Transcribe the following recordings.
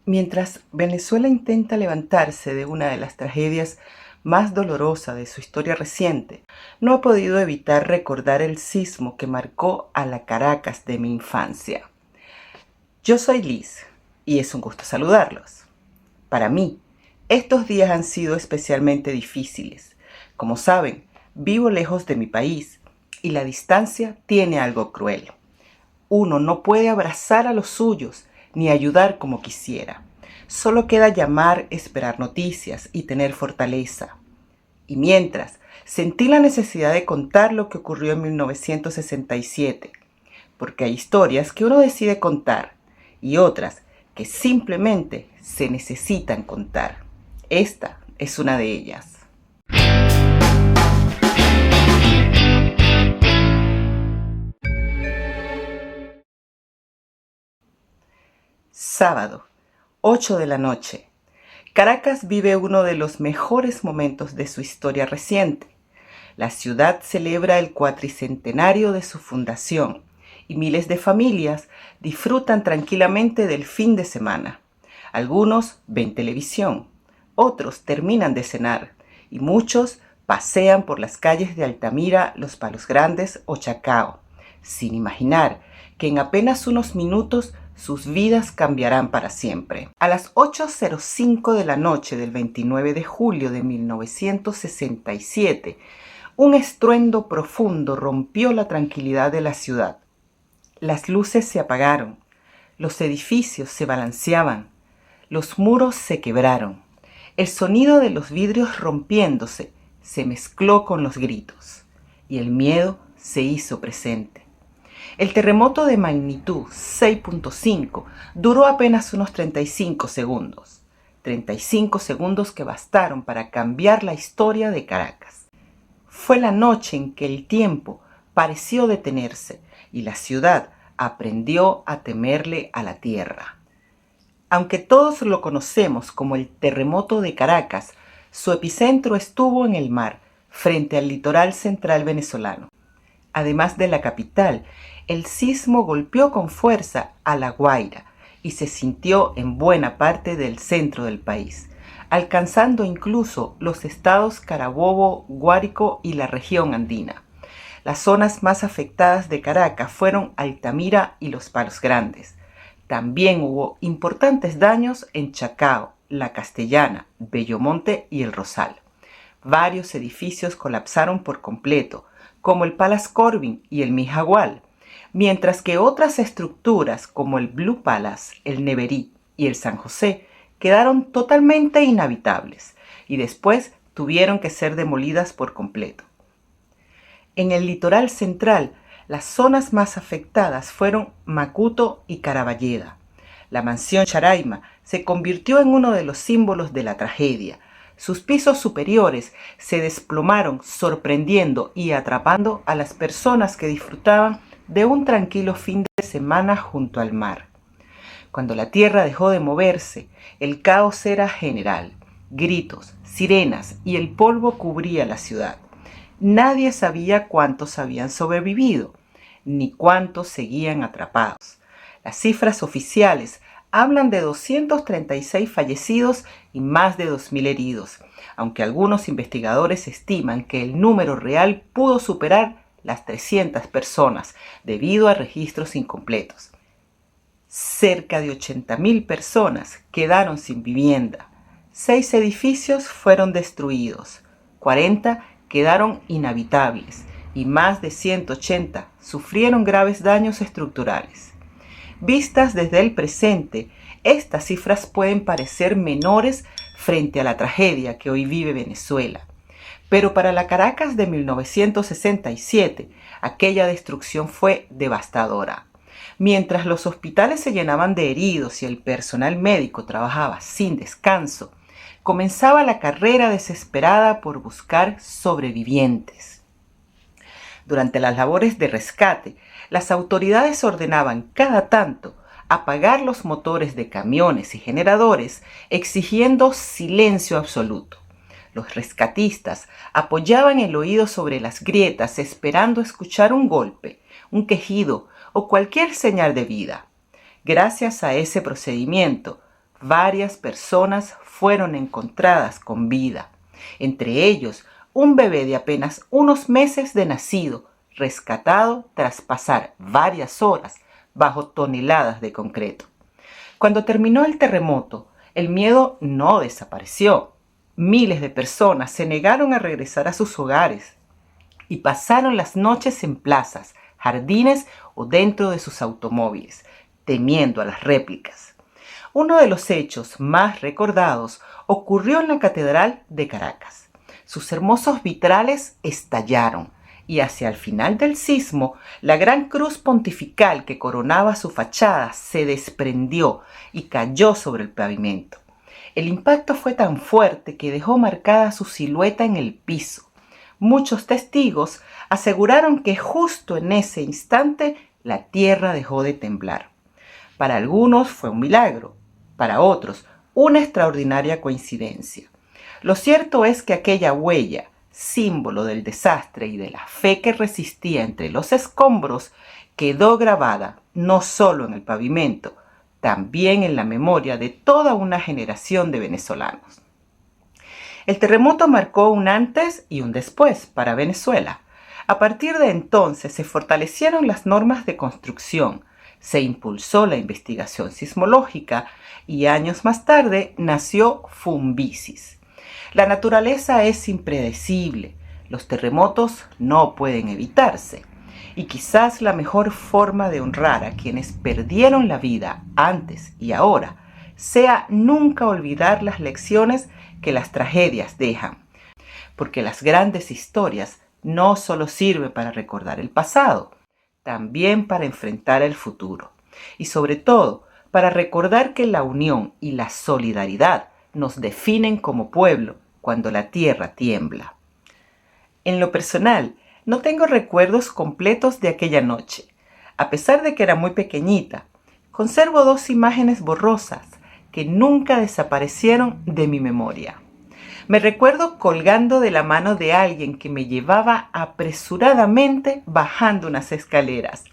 Mientras Venezuela intenta levantarse de una de las tragedias más dolorosas de su historia reciente, no he podido evitar recordar el sismo que marcó a la Caracas de mi infancia. Yo soy Liz y es un gusto saludarlos. Para mí, estos días han sido especialmente difíciles. Como saben, vivo lejos de mi país y la distancia tiene algo cruel. Uno no puede abrazar a los suyos ni ayudar como quisiera. Solo queda llamar, esperar noticias y tener fortaleza. Y mientras, sentí la necesidad de contar lo que ocurrió en 1967, porque hay historias que uno decide contar y otras que simplemente se necesitan contar. Esta es una de ellas. Sábado, 8 de la noche. Caracas vive uno de los mejores momentos de su historia reciente. La ciudad celebra el cuatricentenario de su fundación y miles de familias disfrutan tranquilamente del fin de semana. Algunos ven televisión, otros terminan de cenar y muchos pasean por las calles de Altamira, Los Palos Grandes o Chacao, sin imaginar que en apenas unos minutos sus vidas cambiarán para siempre. A las 8:05 de la noche del 29 de julio de 1967, un estruendo profundo rompió la tranquilidad de la ciudad. Las luces se apagaron, los edificios se balanceaban, los muros se quebraron. El sonido de los vidrios rompiéndose se mezcló con los gritos y el miedo se hizo presente. El terremoto de magnitud 6.5 duró apenas unos 35 segundos. 35 segundos que bastaron para cambiar la historia de Caracas. Fue la noche en que el tiempo pareció detenerse y la ciudad aprendió a temerle a la tierra. Aunque todos lo conocemos como el terremoto de Caracas, su epicentro estuvo en el mar, frente al litoral central venezolano. Además de la capital, el sismo golpeó con fuerza a La Guaira y se sintió en buena parte del centro del país, alcanzando incluso los estados Carabobo, Guárico y la región andina. Las zonas más afectadas de Caracas fueron Altamira y Los Palos Grandes. También hubo importantes daños en Chacao, La Castellana, Bellomonte y El Rosal. Varios edificios colapsaron por completo, como el Palace Corbin y el Mijagual, mientras que otras estructuras como el Blue Palace, el Neverí y el San José quedaron totalmente inhabitables y después tuvieron que ser demolidas por completo. En el litoral central, las zonas más afectadas fueron Macuto y Caraballeda. La mansión Charaima se convirtió en uno de los símbolos de la tragedia. Sus pisos superiores se desplomaron, sorprendiendo y atrapando a las personas que disfrutaban de un tranquilo fin de semana junto al mar. Cuando la tierra dejó de moverse, el caos era general. Gritos, sirenas y el polvo cubría la ciudad. Nadie sabía cuántos habían sobrevivido, ni cuántos seguían atrapados. Las cifras oficiales hablan de 236 fallecidos y más de 2.000 heridos, aunque algunos investigadores estiman que el número real pudo superar las 300 personas debido a registros incompletos. Cerca de 80.000 personas quedaron sin vivienda. 6 edificios fueron destruidos, 40 quedaron inhabitables y más de 180 sufrieron graves daños estructurales. Vistas desde el presente, estas cifras pueden parecer menores frente a la tragedia que hoy vive Venezuela. Pero para la Caracas de 1967, aquella destrucción fue devastadora. Mientras los hospitales se llenaban de heridos y el personal médico trabajaba sin descanso, comenzaba la carrera desesperada por buscar sobrevivientes. Durante las labores de rescate, las autoridades ordenaban cada tanto apagar los motores de camiones y generadores, exigiendo silencio absoluto. Los rescatistas apoyaban el oído sobre las grietas esperando escuchar un golpe, un quejido o cualquier señal de vida. Gracias a ese procedimiento, varias personas fueron encontradas con vida, entre ellos un bebé de apenas unos meses de nacido, rescatado tras pasar varias horas bajo toneladas de concreto. Cuando terminó el terremoto, el miedo no desapareció. Miles de personas se negaron a regresar a sus hogares y pasaron las noches en plazas, jardines o dentro de sus automóviles, temiendo a las réplicas. Uno de los hechos más recordados ocurrió en la Catedral de Caracas. Sus hermosos vitrales estallaron y hacia el final del sismo, la gran cruz pontifical que coronaba su fachada se desprendió y cayó sobre el pavimento. El impacto fue tan fuerte que dejó marcada su silueta en el piso. Muchos testigos aseguraron que justo en ese instante la tierra dejó de temblar. Para algunos fue un milagro, para otros una extraordinaria coincidencia. Lo cierto es que aquella huella, símbolo del desastre y de la fe que resistía entre los escombros, quedó grabada no solo en el pavimento, también en la memoria de toda una generación de venezolanos. El terremoto marcó un antes y un después para Venezuela. A partir de entonces se fortalecieron las normas de construcción, se impulsó la investigación sismológica y años más tarde nació Funvisis. La naturaleza es impredecible, los terremotos no pueden evitarse, y quizás la mejor forma de honrar a quienes perdieron la vida antes y ahora sea nunca olvidar las lecciones que las tragedias dejan, porque las grandes historias no solo sirven para recordar el pasado, también para enfrentar el futuro, y sobre todo para recordar que la unión y la solidaridad nos definen como pueblo cuando la tierra tiembla. En lo personal, no tengo recuerdos completos de aquella noche. A pesar de que era muy pequeñita, conservo 2 imágenes borrosas que nunca desaparecieron de mi memoria. Me recuerdo colgando de la mano de alguien que me llevaba apresuradamente bajando unas escaleras,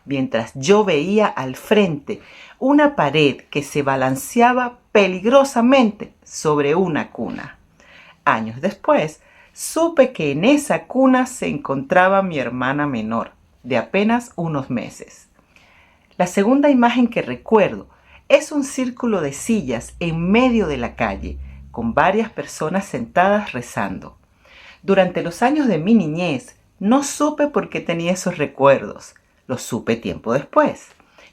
mientras yo veía al frente una pared que se balanceaba peligrosamente sobre una cuna. Años después, supe que en esa cuna se encontraba mi hermana menor, de apenas unos meses. La segunda imagen que recuerdo es un círculo de sillas en medio de la calle, con varias personas sentadas rezando. Durante los años de mi niñez, no supe por qué tenía esos recuerdos. Los supe tiempo después.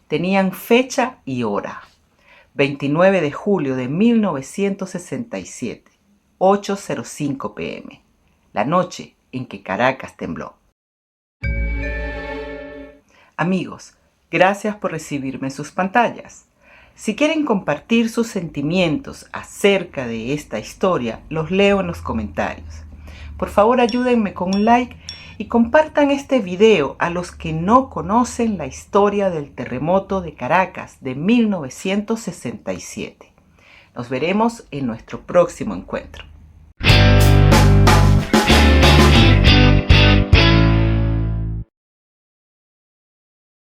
Tenían fecha y hora. 29 de julio de 1967. 8:05 p.m., la noche en que Caracas tembló. Amigos, gracias por recibirme en sus pantallas. Si quieren compartir sus sentimientos acerca de esta historia, los leo en los comentarios. Por favor, ayúdenme con un like y compartan este video a los que no conocen la historia del terremoto de Caracas de 1967. Nos veremos en nuestro próximo encuentro.